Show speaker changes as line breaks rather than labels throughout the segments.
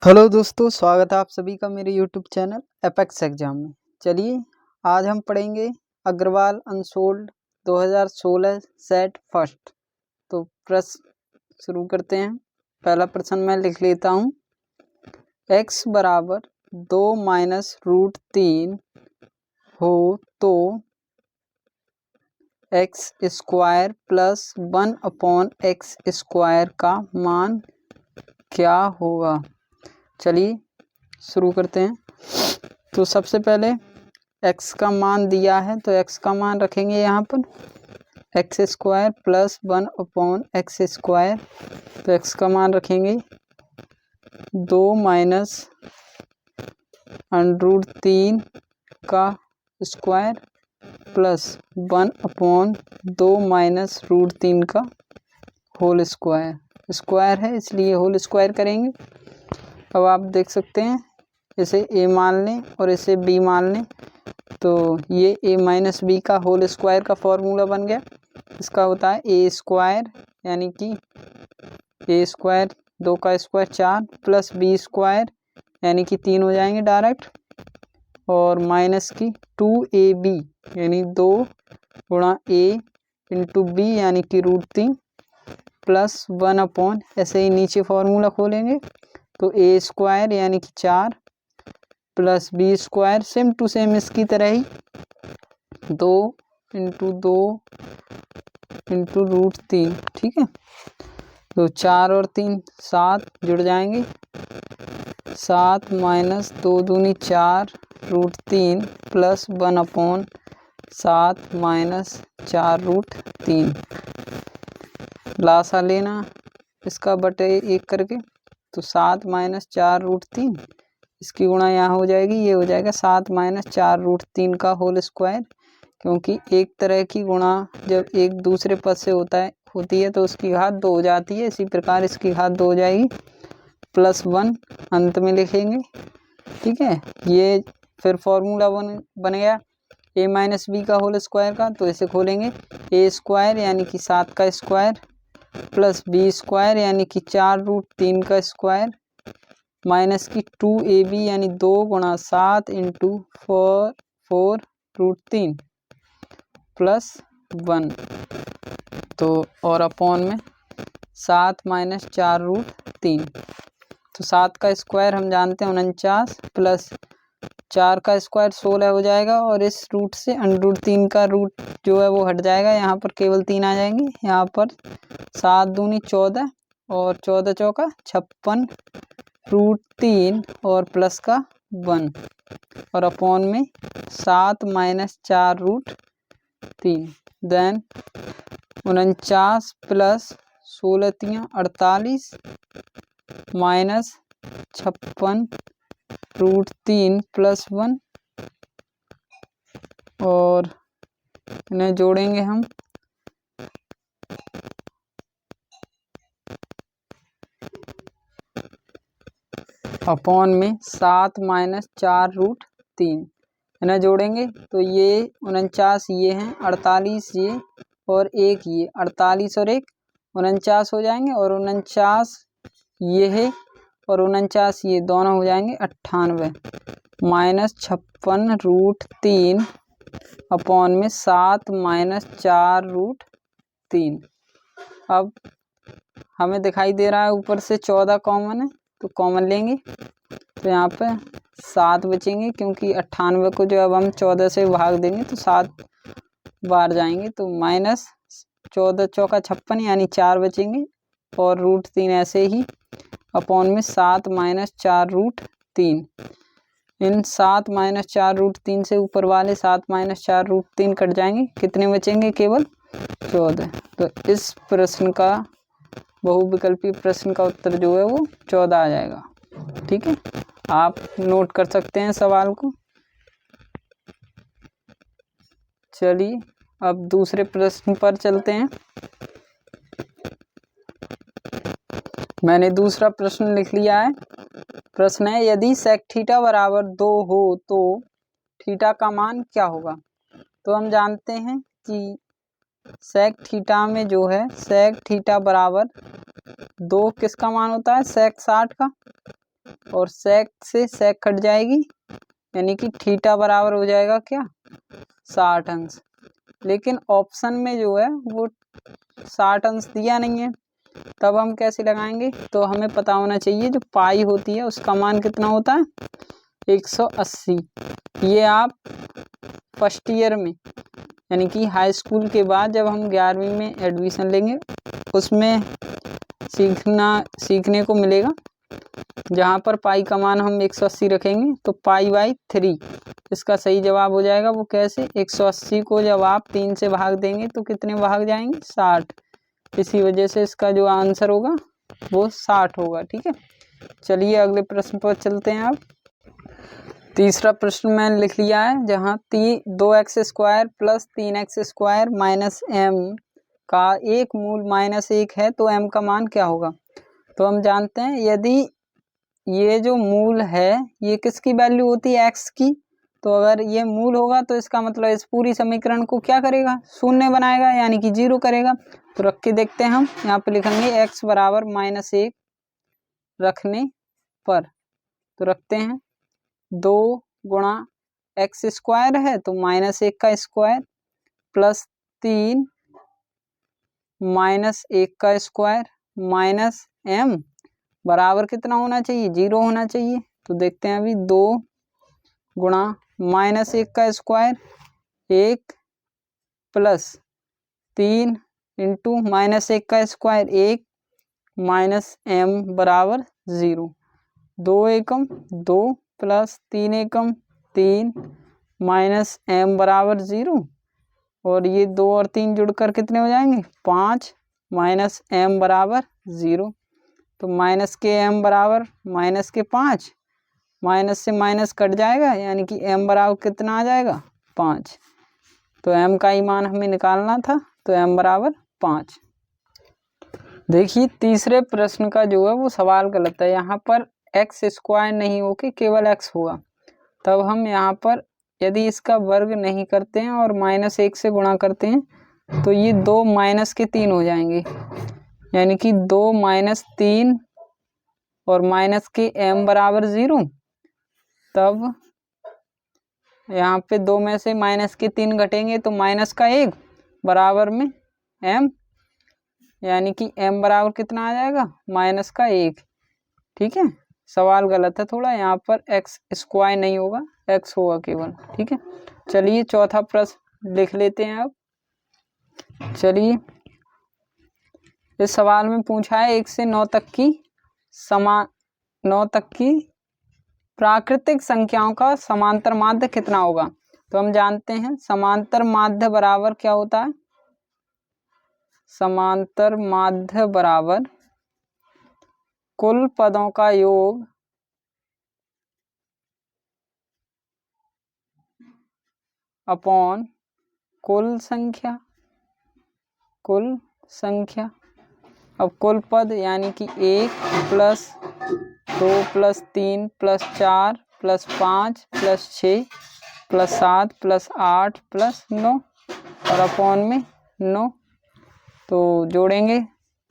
Hello दोस्तों, स्वागत है आप सभी का मेरे यूट्यूब चैनल एपेक्स एग्जाम में। चलिए आज हम पढ़ेंगे अग्रवाल अनसोल्ड 2016 सेट फर्स्ट। तो प्रश्न शुरू करते हैं। पहला प्रश्न मैं लिख लेता हूँ। x बराबर 2 माइनस रूट 3 हो तो x square plus 1 upon x square का मान क्या होगा। चलिए शुरू करते हैं। तो सबसे पहले x का मान दिया है तो x का मान रखेंगे यहाँ पर x square plus 1 upon x square. तो x का मान रखेंगे 2 माइनस अंडरूट 3 का square plus 1 upon 2 minus root 3 का होल स्क्वायर। स्क्वायर है इसलिए होल स्क्वायर करेंगे। अब आप देख सकते हैं इसे a मान लें और इसे b मान लें तो ये a माइनस बी का होल स्क्वायर का फॉर्मूला बन गया। इसका होता है a स्क्वायर यानी कि a स्क्वायर 2 का स्क्वायर 4 प्लस b स्क्वायर यानी कि 3 हो जाएंगे डायरेक्ट, और माइनस की 2ab यानी 2 गुणा a इंटू बी यानी कि रूट 3 प्लस 1 अपॉन, ऐसे ही नीचे फॉर्मूला खोलेंगे तो a स्क्वायर यानी कि 4 प्लस B square same to same इसकी तरह ही 2 इंटू 2 इंटू रूट 3। ठीक है, तो 4 और 3 7 जुड़ जाएंगे। 7 माइनस 2 दूनी 4 root 3 plus 1 upon 7 minus 4 root 3। लासा लेना इसका बटे 1 करके, तो 7 माइनस 4 रूट 3 इसकी गुणा यहाँ हो जाएगी, ये हो जाएगा 7 माइनस 4 रूट 3 का होल स्क्वायर। क्योंकि एक तरह की गुणा जब एक दूसरे पद से होती है तो उसकी घात 2 हो जाती है, इसी प्रकार इसकी घात 2 हो जाएगी प्लस 1 अंत में लिखेंगे। ठीक है, ये फिर फॉर्मूला बन गया a माइनस बी का होल स्क्वायर का। तो इसे खोलेंगे a स्क्वायर यानी कि 7 का स्क्वायर प्लस बी स्क्वायर यानी कि 4 रूट 3 का स्क्वायर माइनस की 2ab यानी 2 गुणा 7 इंटू 4 रूट 3 प्लस 1। तो और अपॉन में 7 माइनस 4 रूट 3। तो 7 का स्क्वायर हम जानते हैं 49 प्लस 4 का स्क्वायर 16 हो जाएगा, और इस रूट से अंडरूट 3 का रूट जो है वो हट जाएगा, यहाँ पर केवल 3 आ जाएंगे। यहाँ पर 7 दूनी 14 और 14 चौका 56 रूट 3 और प्लस का 1 और अपॉन में 7 minus 4 root 3। Then 49 plus 16 3 48 minus 56 root 3 plus 1, और इन्हें जोड़ेंगे हम अपॉन में 7 माइनस 4 रूट 3। इन्हें जोड़ेंगे तो ये 49 ये हैं, 48 ये और 1 ये, 48 और 1 49 हो जाएंगे, और 49 ये है और 49 ये, दोनों हो जाएंगे 98 माइनस 56 रूट 3 अपॉन में 7 माइनस 4 रूट 3। अब हमें दिखाई दे रहा है ऊपर से 14 कॉमन है तो कॉमन लेंगे, तो यहाँ पे 7 बचेंगे, क्योंकि 98 को जो अब हम 14 से भाग देंगे तो 7 बार जाएंगे, तो माइनस 14 चौका 56 यानी 4 बचेंगे, और रूट 3 ऐसे ही अपॉन में 7 माइनस 4 रूट 3। इन 7 माइनस 4 रूट 3 से ऊपर वाले 7 माइनस 4 रूट 3 कट जाएंगे, कितने बचेंगे केवल 14। तो इस प्रश्न का बहुविकल्पी प्रश्न का उत्तर जो है वो 14 आ जाएगा। ठीक है, आप नोट कर सकते हैं सवाल को। चलिए अब दूसरे प्रश्न पर चलते हैं। मैंने दूसरा प्रश्न लिख लिया है। प्रश्न है, यदि सेक थीटा बराबर 2 हो तो थीटा का मान क्या होगा। तो हम जानते हैं कि सेक थीटा में जो है सेक थीटा बराबर 2 किसका मान होता है, सेक 60 का। और सेक से सेक कट जाएगी, यानी कि थीटा बराबर हो जाएगा क्या 60 अंश। लेकिन ऑप्शन में जो है वो 60 अंश दिया नहीं है, तब हम कैसे लगाएंगे? तो हमें पता होना चाहिए जो पाई होती है उसका मान कितना होता है 180। ये आप फर्स्ट ईयर में यानी कि हाई स्कूल के बाद जब हम 11वीं में एडमिशन लेंगे उसमें सीखने को मिलेगा, जहाँ पर पाई का मान हम 180 रखेंगे तो पाई बाई 3 इसका सही जवाब हो जाएगा। वो कैसे? 180 को जब आप 3 से भाग देंगे तो कितने भाग जाएंगे 60, इसी वजह से इसका जो आंसर होगा वो 60 होगा। ठीक है, चलिए अगले प्रश्न पर चलते हैं। अब तीसरा प्रश्न मैंने लिख लिया है, जहाँ 2x² plus 3x² minus m का एक मूल -1 है तो m का मान क्या होगा? तो हम जानते हैं यदि ये जो मूल है ये किसकी वैल्यू होती है x की, तो अगर ये मूल होगा तो इसका मतलब इस पूरी समीकरण को क्या करेगा शून्य बनाएगा, यानी कि 0 करेगा। तो रख के देखते हैं हम, यहाँ पे लिखेंगे x बराबर -1 रखने पर, तो रखते हैं 2 गुणा x² है तो -1 का स्क्वायर प्लस 3 -1 का स्क्वायर माइनस m बराबर कितना होना चाहिए 0 होना चाहिए। तो देखते हैं अभी 2 गुणा -1 का स्क्वायर 1 प्लस 3 इंटू -1 का स्क्वायर 1 माइनस m बराबर 0। 2 एकम 2 प्लस 3 एकम 3 माइनस m बराबर 0, और ये 2 और 3 जुड़कर कितने हो जाएंगे 5 माइनस m बराबर 0। तो माइनस के m बराबर माइनस के 5, माइनस से माइनस कट जाएगा यानी कि m बराबर कितना आ जाएगा 5। तो m का ही मान हमें निकालना था, तो m बराबर 5। देखिए तीसरे प्रश्न का जो है वो सवाल गलत है, यहाँ पर x² नहीं होके केवल x होगा। तब हम यहाँ पर यदि इसका वर्ग नहीं करते हैं और -1 से गुणा करते हैं तो ये 2 माइनस के 3 हो जाएंगे, यानी कि 2 माइनस 3 और माइनस के m बराबर 0। तब यहाँ पे 2 में से माइनस के 3 घटेंगे तो माइनस का 1 बराबर में m, यानी कि m बराबर कितना आ जाएगा -1। ठीक है, सवाल गलत है थोड़ा, यहाँ पर x² नहीं होगा x होगा केवल। ठीक है, चलिए चौथा प्रश्न लिख लेते हैं। अब चलिए इस सवाल में पूछा है 1 से 9 तक की प्राकृतिक संख्याओं का समांतर माध्य कितना होगा? तो हम जानते हैं समांतर माध्य बराबर क्या होता है, समांतर माध्य बराबर कुल पदों का योग अपॉन कुल संख्या। अब कुल पद यानी कि 1 plus 2 plus 3 plus 4 plus 5 plus 6 plus 7 plus 8 plus 9 और अपॉन में 9। तो जोड़ेंगे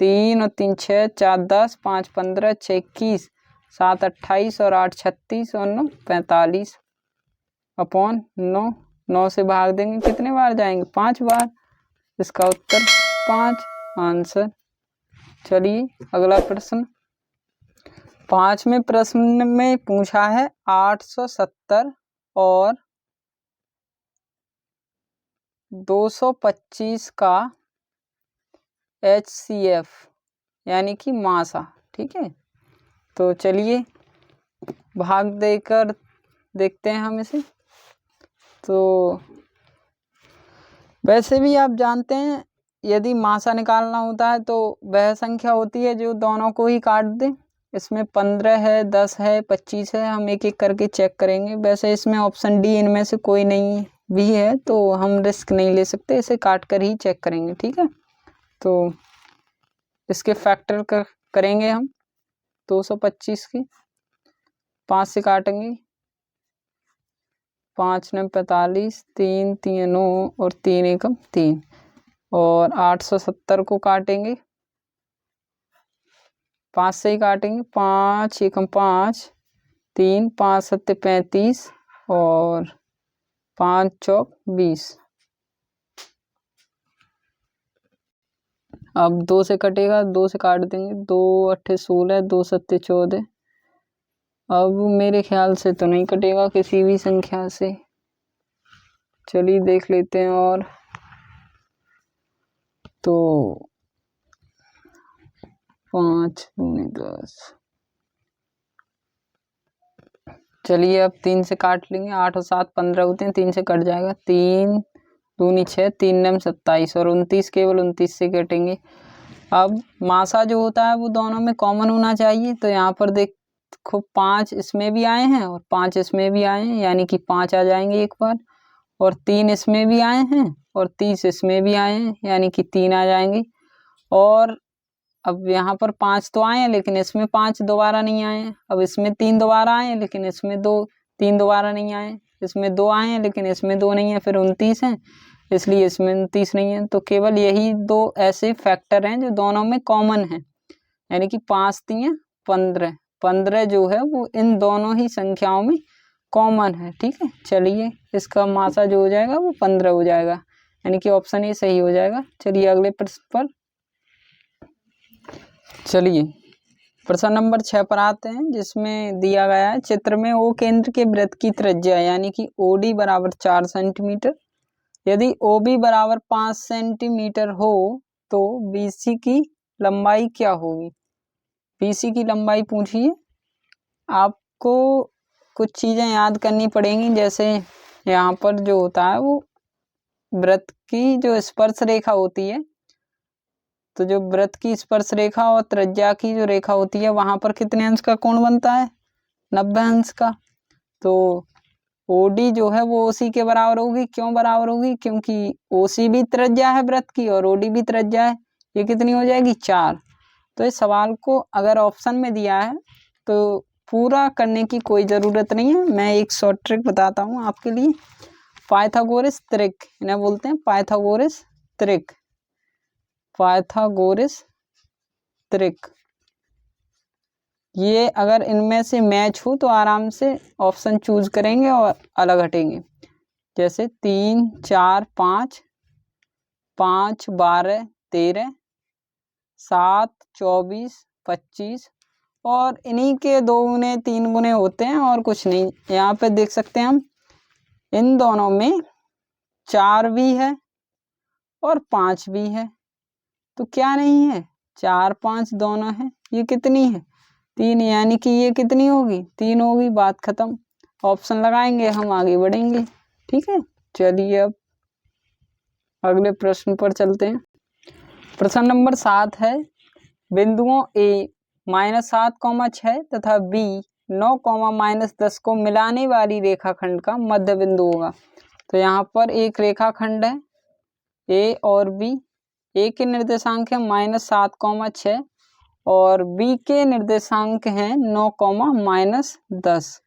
3 और 3 6, 4 10, 5 15, 6 21, 7 28 और 8 36 और 9 45 अपॉन 9। 9 से भाग देंगे कितने बार जाएंगे 5 बार, इसका उत्तर 5 आंसर। चलिए अगला प्रश्न, 5वें प्रश्न में पूछा है 870 और 225 का HCF यानी कि मासा। ठीक है, तो चलिए भाग देकर देखते हैं हम इसे। तो वैसे भी आप जानते हैं यदि मासा निकालना होता है तो वह संख्या होती है जो दोनों को ही काट दे। इसमें 15 है, 10 है, 25 है, हम एक एक करके चेक करेंगे। वैसे इसमें ऑप्शन डी इनमें से कोई नहीं भी है तो हम रिस्क नहीं ले सकते, इसे काट कर ही चेक करेंगे। ठीक है, तो इसके फैक्टर करेंगे हम 225 की, 5 से काटेंगे 5 9 45, 3 3 9 और 3 एकम 3, और 870 को काटेंगे 5 से ही काटेंगे, 5 एकम 5, 3, 5 सत्ते 35 और 5 चौक 20। अब 2 से कटेगा, 2 से काट देंगे, 2 अट्ठे 16, 2 सत्ते 14। अब मेरे ख्याल से तो नहीं कटेगा किसी भी संख्या से, चलिए देख लेते हैं। और तो 5 दूनी 10, चलिए अब 3 से काट लेंगे, 8 और 7 15 होते हैं, 3 से कट जाएगा, 3 दूनी 6, 3 नम 27 और 29 केवल 29 से कटेंगे। अब मासा जो होता है वो दोनों में कॉमन होना चाहिए, तो यहाँ पर देखो 5 इसमें भी आए हैं और 5 इसमें भी आए हैं, यानी कि 5 आ जाएंगे एक बार, और 3 इसमें भी आए हैं और 30 इसमें भी आए हैं, यानी कि 3 आ जाएंगे। और अब यहाँ पर 5 तो आए हैं लेकिन इसमें 5 दोबारा नहीं आए हैं। अब इसमें 3 दोबारा आए हैं लेकिन इसमें 3 दोबारा नहीं आए, इसमें 2 आए हैं लेकिन इसमें 2 नहीं है, फिर 29 हैं इसलिए इसमें 29 नहीं है। तो केवल यही 2 ऐसे फैक्टर हैं जो दोनों में कॉमन है, यानी कि 5 3 15, 15 जो है वो इन दोनों ही संख्याओं में कॉमन है। ठीक है, चलिए इसका मासा जो हो जाएगा वो 15 हो जाएगा, यानी कि ऑप्शन ए सही हो जाएगा। चलिए अगले प्रश्न पर, चलिए प्रश्न नंबर 6 पर आते हैं, जिसमें दिया गया है चित्र में ओ केंद्र के वृत्त की त्रिज्या यानी कि ओडी बराबर 4 सेंटीमीटर, यदि ओबी बराबर 5 सेंटीमीटर हो तो बीसी की लंबाई क्या होगी। बीसी की लंबाई पूछिए, आपको कुछ चीज़ें याद करनी पड़ेंगी, जैसे यहाँ पर जो होता है वो वृत्त की जो स्पर्श रेखा होती है, तो जो वृत्त की स्पर्श रेखा और त्रिज्या की जो रेखा होती है वहां पर कितने अंश का कोण बनता है, 90 अंश का। तो ओडी जो है वो ओसी के बराबर होगी, क्यों बराबर होगी, क्योंकि ओसी भी त्रिज्या है वृत्त की और ओडी भी त्रिज्या है, ये कितनी हो जाएगी 4। तो इस सवाल को अगर ऑप्शन में दिया है तो पूरा करने की कोई ज़रूरत नहीं है, मैं एक शॉर्ट ट्रिक बताता हूँ आपके लिए। पाइथागोरस त्रिक इन्हें बोलते हैं, पाइथागोरस त्रिक, पाइथागोरस त्रिक। ये अगर इनमें से मैच हो तो आराम से ऑप्शन चूज करेंगे और अलग हटेंगे, जैसे 3 4 5, 5 12 13, 7 24 25 और इन्हीं के 2 गुने 3 गुने होते हैं और कुछ नहीं। यहाँ पे देख सकते हैं हम इन दोनों में 4 भी है और 5 भी है, तो क्या नहीं है, 4 5 दोनों है, ये कितनी है 3, यानी कि ये कितनी होगी 3 होगी, बात खत्म। ऑप्शन लगाएंगे हम आगे बढ़ेंगे। ठीक है, चलिए अब अगले प्रश्न पर चलते हैं। प्रश्न नंबर 7 है, बिंदुओं ए -7,6 तथा बी 9,-10 को मिलाने वाली रेखाखंड का मध्य बिंदु होगा। तो यहाँ पर एक रेखाखंड है ए और बी, ए के निर्देशांक है -7,6 और बी के निर्देशांक हैं 9,-10।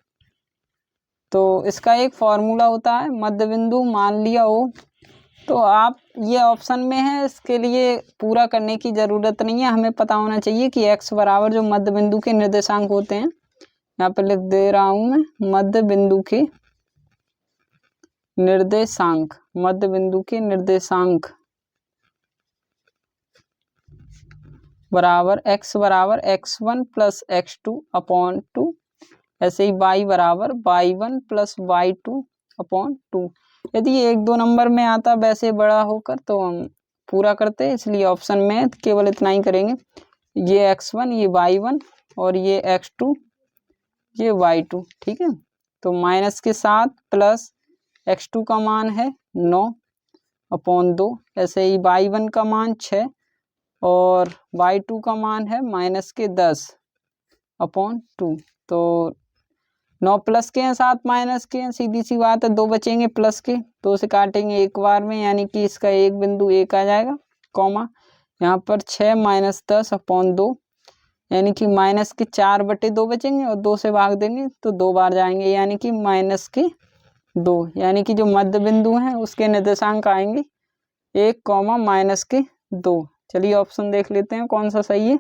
तो इसका एक फॉर्मूला होता है, मध्य बिंदु मान लिया हो तो आप ये ऑप्शन में है, इसके लिए पूरा करने की ज़रूरत नहीं है, हमें पता होना चाहिए कि x बराबर जो मध्य बिंदु के निर्देशांक होते हैं, यहाँ पे लिख दे रहा हूँ मैं, मध्य बिंदु के निर्देशांक, मध्य बिंदु के निर्देशांक बराबर x बराबर x1 प्लस x2 अपॉन 2, ऐसे ही y बराबर y1 प्लस y2 अपॉन 2। यदि 1-2 नंबर में आता वैसे बड़ा होकर तो हम पूरा करते, इसलिए ऑप्शन में केवल इतना ही करेंगे, ये x1 ये y1 और ये x2 ये y2। ठीक है, तो माइनस के साथ प्लस x2 का मान है 9 अपॉन 2, ऐसे ही y1 का मान 6 और y2 का मान है माइनस के 10 अपॉन 2। तो 9 प्लस के हैं 7 माइनस के हैं, सीधी सी बात है, 2 बचेंगे प्लस के, 2 से काटेंगे एक बार में, यानी कि इसका एक बिंदु 1 आ जाएगा, कॉमा यहाँ पर 6 - 10 अपॉन 2, यानी कि माइनस के 4/2 बचेंगे और 2 से भाग देंगे तो 2 बार जाएंगे, यानी कि माइनस के 2, यानी कि जो मध्य बिंदु हैं उसके निर्देशांक आएंगे 1, -2। चलिए ऑप्शन देख लेते हैं कौन सा सही है।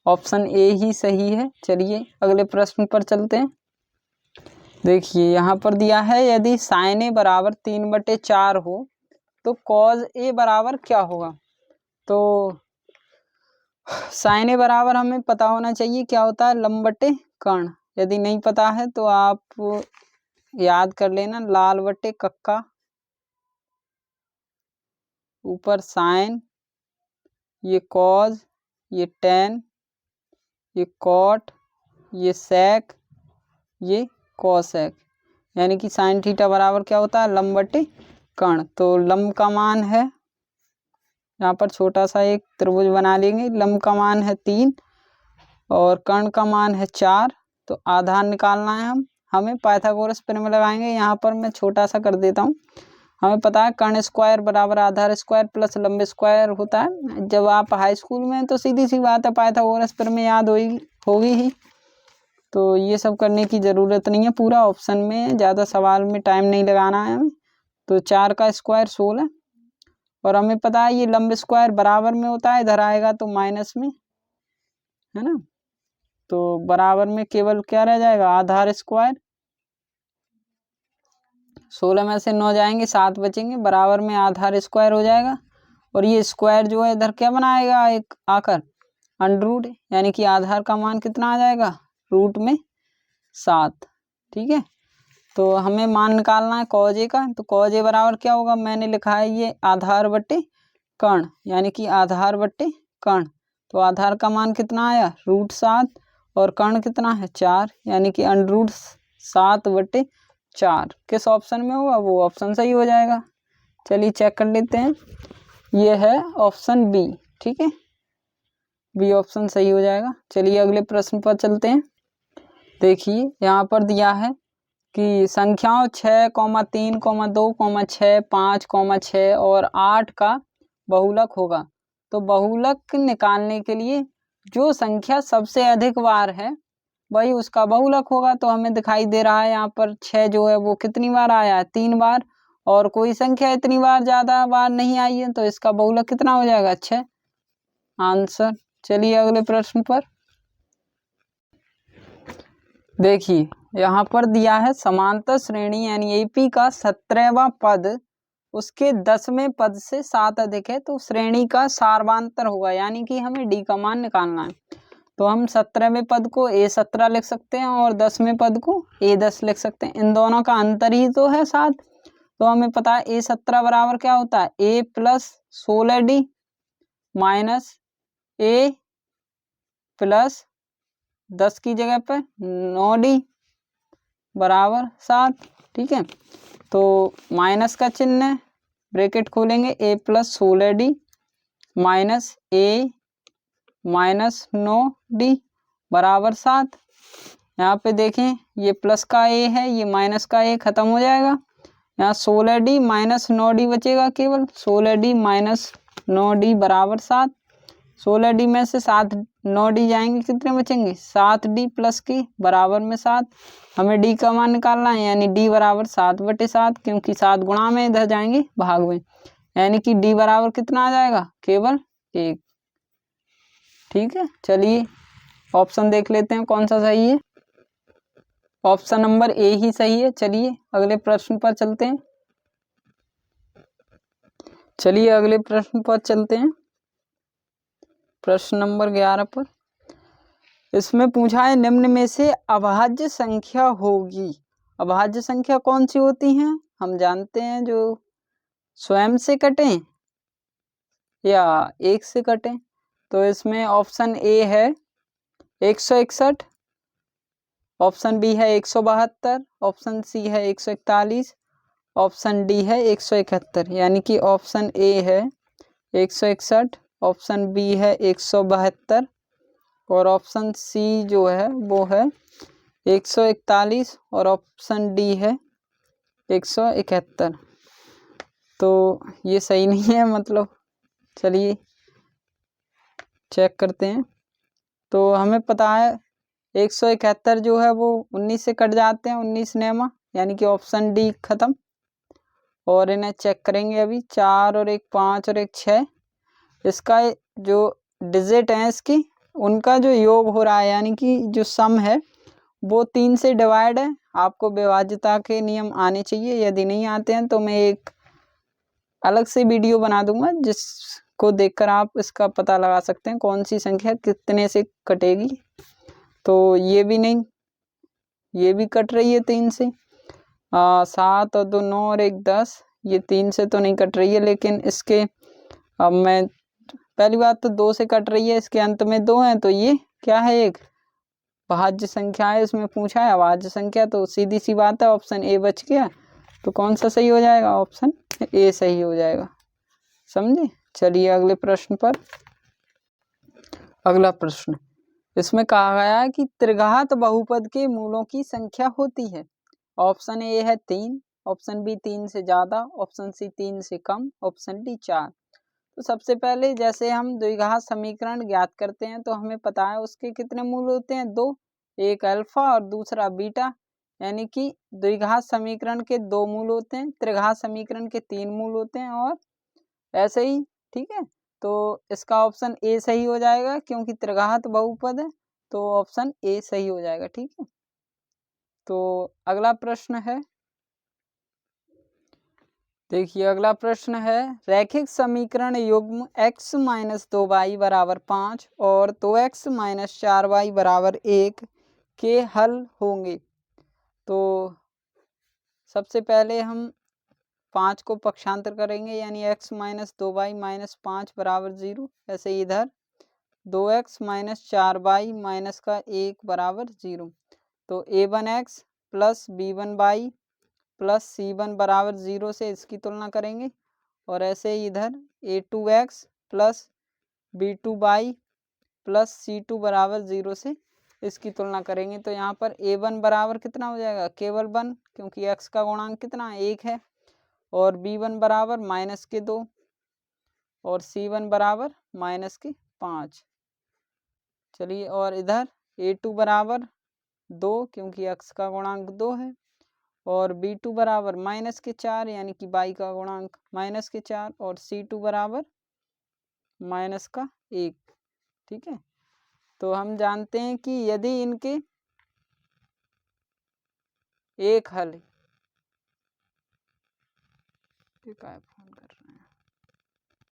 ऑप्शन ए ही सही है। चलिए अगले प्रश्न पर चलते हैं। देखिए यहाँ पर दिया है यदि साइन ए बराबर 3/4 हो तो कॉज ए बराबर क्या होगा। तो साइन ए बराबर हमें पता होना चाहिए क्या होता है, लंब बटे कर्ण। यदि नहीं पता है तो आप याद कर लेना, लाल बटे कक्का, ऊपर साइन, ये कॉज, ये टेन, ये कॉट, ये सेक, ये कॉसेक। यानी कि साइन थीटा बराबर क्या होता है, लंब बटे कर्ण। तो लंब का मान है, यहाँ पर छोटा सा एक त्रिभुज बना लेंगे। लंब का मान है 3 और कर्ण का मान है 4। तो आधार निकालना है हमें पाइथागोरस प्रमेय लगाएंगे। यहाँ पर मैं छोटा सा कर देता हूँ। हमें पता है कर्ण स्क्वायर बराबर आधार स्क्वायर प्लस लंब स्क्वायर होता है। जब आप हाई स्कूल में तो सीधी सी बात है पाइथागोरस प्रमेय याद होगी ही। तो ये सब करने की ज़रूरत नहीं है, पूरा ऑप्शन में, ज़्यादा सवाल में टाइम नहीं लगाना है हमें। तो 4 का स्क्वायर 16 और हमें पता है ये लंब स्क्वायर बराबर में होता है, इधर आएगा तो माइनस में, है ना। तो बराबर में केवल क्या रह जाएगा, आधार स्क्वायर। 16 में से 9 जाएंगे, 7 बचेंगे, बराबर में आधार स्क्वायर हो जाएगा। और ये स्क्वायर जो है इधर क्या बनाएगा, एक आकर अंडररूट, यानी कि आधार का मान कितना आ जाएगा, रूट में 7। ठीक है, तो हमें मान निकालना है कॉज ए का। तो कॉज ए बराबर क्या होगा, मैंने लिखा है ये आधार बटे कर्ण, यानी कि आधार बटे कर्ण। तो आधार का मान कितना आया, √7 और कर्ण कितना है 4, यानी कि √7/4। किस ऑप्शन में होगा, वो ऑप्शन सही हो जाएगा। चलिए चेक कर लेते हैं, ये है ऑप्शन बी। ठीक है, बी ऑप्शन सही हो जाएगा। चलिए अगले प्रश्न पर चलते हैं। देखिए यहाँ पर दिया है कि संख्याओं 6, 3, 2, 6, 5, 6 और 8 का बहुलक होगा। तो बहुलक निकालने के लिए जो संख्या सबसे अधिक बार है वही उसका बहुलक होगा। तो हमें दिखाई दे रहा है यहाँ पर 6 जो है वो कितनी बार आया है, 3 बार, और कोई संख्या इतनी बार ज़्यादा बार नहीं आई है, तो इसका बहुलक कितना हो जाएगा, 6 आंसर। चलिए अगले प्रश्न पर देखिए, यहाँ पर दिया है समांतर श्रेणी यानी एपी का 17वां पद उसके 10वें पद से 7 अधिक है तो श्रेणी का सार्वांतर होगा, यानी कि हमें डी का मान निकालना है। तो हम 17वें पद को A17 लिख सकते हैं और 10वें पद को A10 लिख सकते हैं। इन दोनों का अंतर ही तो है 7। तो हमें पता है A17 बराबर क्या होता है, A + 16D माइनस A + 10 की जगह पर 9D बराबर 7। ठीक है, तो माइनस का चिन्ह है, ब्रैकेट खोलेंगे, A + 16D minus A minus 9D बराबर 7। यहाँ पे देखें ये प्लस का A है, ये माइनस का A खत्म हो जाएगा। यहाँ 16D माइनस 9D बचेगा, केवल 16D माइनस 9D बराबर 7। 16D में से 7 9D जाएंगे, कितने बचेंगे, 7D + की बराबर में 7। हमें D का मान निकालना है, यानी D बराबर 7/7, क्योंकि 7 गुणा में इधर जाएंगे भाग में, यानी कि D बराबर कितना आ जाएगा, केवल 1। ठीक है, चलिए ऑप्शन देख लेते हैं कौन सा सही है। ऑप्शन नंबर ए ही सही है। चलिए अगले प्रश्न पर चलते हैं। चलिए अगले प्रश्न पर चलते हैं, प्रश्न नंबर 11 पर। इसमें पूछा है निम्न में से अभाज्य संख्या होगी। अभाज्य संख्या कौन सी होती हैं, हम जानते हैं, जो स्वयं से कटें या 1 से कटें। तो इसमें ऑप्शन ए है 161, ऑप्शन बी है 172, ऑप्शन सी है 141, ऑप्शन डी है 171। यानी कि ऑप्शन ए है 161, ऑप्शन बी है 172 और ऑप्शन सी जो है वो है 141 और ऑप्शन डी है 171। तो ये सही नहीं है, मतलब चलिए चेक करते हैं। तो हमें पता है 171 जो है वो 19 से कट जाते हैं, 19 नेमा, यानी कि ऑप्शन डी खत्म। और इन्हें चेक करेंगे अभी, 4 और 1 5 और 1 6। इसका जो डिजिट है इसकी उनका जो योग हो रहा है यानी कि जो सम है वो 3 से डिवाइड है। आपको विभाज्यता के नियम आने चाहिए, यदि नहीं आते हैं तो मैं एक अलग से वीडियो बना दूंगा जिसको देखकर आप इसका पता लगा सकते हैं कौन सी संख्या कितने से कटेगी। तो ये भी नहीं, ये भी कट रही है 3 से। 7 और 2 9 और 1 10, ये 3 से तो नहीं कट रही है, लेकिन इसके अब मैं पहली बात तो 2 से कट रही है, इसके अंत में 2 है, तो ये क्या है, एक भाज्य संख्या है, इसमें पूछा है अभाज्य संख्या, तो सीधी सी बात है ऑप्शन ए बच गया। तो कौन सा सही हो जाएगा, ऑप्शन ए सही हो जाएगा। समझे। चलिए अगले प्रश्न पर। अगला प्रश्न, इसमें कहा गया है कि त्रिघात बहुपद के मूलों की संख्या होती है। ऑप्शन ए है 3, ऑप्शन बी 3 से ज्यादा, ऑप्शन सी 3 से कम, ऑप्शन डी 4। तो सबसे पहले जैसे हम द्विघात समीकरण ज्ञात करते हैं तो हमें पता है उसके कितने मूल होते हैं, 2, एक अल्फा और दूसरा बीटा, यानी कि द्विघात समीकरण के 2 मूल होते हैं, त्रिघात समीकरण के 3 मूल होते हैं, और ऐसे ही। ठीक है, तो इसका ऑप्शन ए सही हो जाएगा क्योंकि त्रिघात बहुपद है, तो ऑप्शन ए सही हो जाएगा। ठीक है, तो अगला प्रश्न है, देखिए अगला प्रश्न है, रैखिक समीकरण युग्म x माइनस 2y बराबर 5 और 2x माइनस 4y बराबर 1 के हल होंगे। तो सबसे पहले हम 5 को पक्षांतर करेंगे, यानी x माइनस 2y माइनस 5 बराबर 0, ऐसे इधर 2x माइनस 4y माइनस का 1 बराबर 0। तो a1x plus b1y plus c1 बराबर 0 से इसकी तुलना करेंगे, और ऐसे ही इधर a2x plus b2y plus c2 बराबर 0 से इसकी तुलना करेंगे। तो यहाँ पर a1 बराबर कितना हो जाएगा, केवल 1, क्योंकि x का गुणांक कितना 1 है, और b1 बराबर माइनस के 2 और c1 बराबर माइनस के 5। चलिए, और इधर a2 बराबर 2 क्योंकि x का गुणांक 2 है, और b2 बराबर माइनस के 4 यानी कि y का गुणांक माइनस के 4, और c2 बराबर माइनस का 1। ठीक है, तो हम जानते हैं कि यदि इनके एक हल